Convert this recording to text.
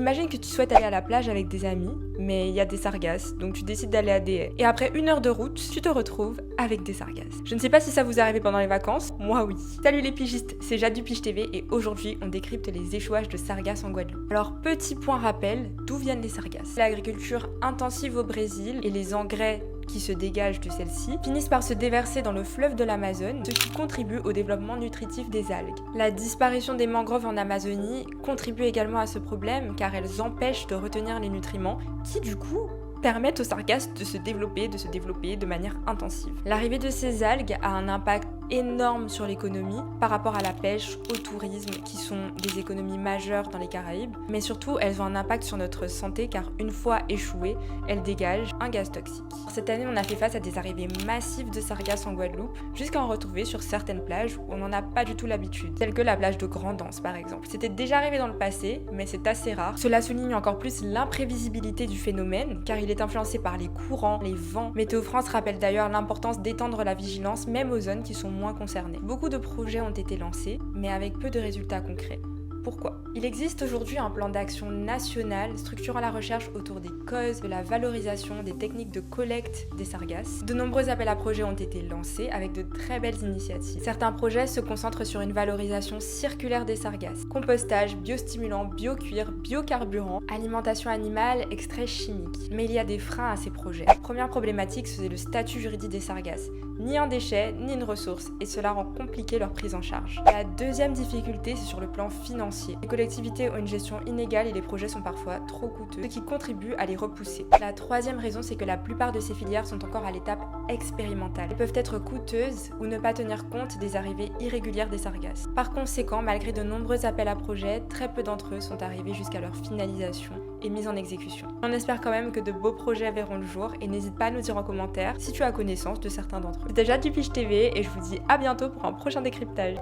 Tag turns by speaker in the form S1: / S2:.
S1: Imagine que tu souhaites aller à la plage avec des amis, mais il y a des sargasses, donc tu décides d'aller à des haies. Et après 1 heure de route, tu te retrouves avec des sargasses. Je ne sais pas si ça vous est arrivé pendant les vacances, moi oui. Salut les pigistes, c'est Jade du Pige TV et aujourd'hui on décrypte les échouages de sargasses en Guadeloupe. Alors petit point rappel, d'où viennent les sargasses? L'agriculture intensive au Brésil et les engrais qui se dégagent de celle-ci finissent par se déverser dans le fleuve de l'Amazone, ce qui contribue au développement nutritif des algues. La disparition des mangroves en Amazonie contribue également à ce problème car elles empêchent de retenir les nutriments qui du coup permettent aux sargasses de se développer de manière intensive. L'arrivée de ces algues a un impact énorme sur l'économie par rapport à la pêche, au tourisme, qui sont des économies majeures dans les Caraïbes, mais surtout elles ont un impact sur notre santé car une fois échouées, elles dégagent un gaz toxique. Cette année, on a fait face à des arrivées massives de sargasses en Guadeloupe, jusqu'à en retrouver sur certaines plages où on n'en a pas du tout l'habitude, telle que la plage de Grand'Anse par exemple. C'était déjà arrivé dans le passé, mais c'est assez rare. Cela souligne encore plus l'imprévisibilité du phénomène, car il est influencé par les courants, les vents. Météo France rappelle d'ailleurs l'importance d'étendre la vigilance même aux zones qui sont moins concernées. Beaucoup de projets ont été lancés, mais avec peu de résultats concrets. Pourquoi? Il existe aujourd'hui un plan d'action national structurant la recherche autour des causes, de la valorisation, des techniques de collecte des sargasses. De nombreux appels à projets ont été lancés avec de très belles initiatives. Certains projets se concentrent sur une valorisation circulaire des sargasses. Compostage, biostimulant, biocuir, biocarburant, alimentation animale, extraits chimiques. Mais il y a des freins à ces projets. La première problématique, c'est le statut juridique des sargasses. Ni un déchet, ni une ressource, et cela rend compliqué leur prise en charge. La deuxième difficulté, c'est sur le plan financier. Les collectivités ont une gestion inégale et les projets sont parfois trop coûteux, ce qui contribue à les repousser. La troisième raison, c'est que la plupart de ces filières sont encore à l'étape expérimentale. Elles peuvent être coûteuses ou ne pas tenir compte des arrivées irrégulières des sargasses. Par conséquent, malgré de nombreux appels à projets, très peu d'entre eux sont arrivés jusqu'à leur finalisation et mise en exécution. On espère quand même que de beaux projets verront le jour et n'hésite pas à nous dire en commentaire si tu as connaissance de certains d'entre eux. C'était Jade du Pige TV et je vous dis à bientôt pour un prochain décryptage.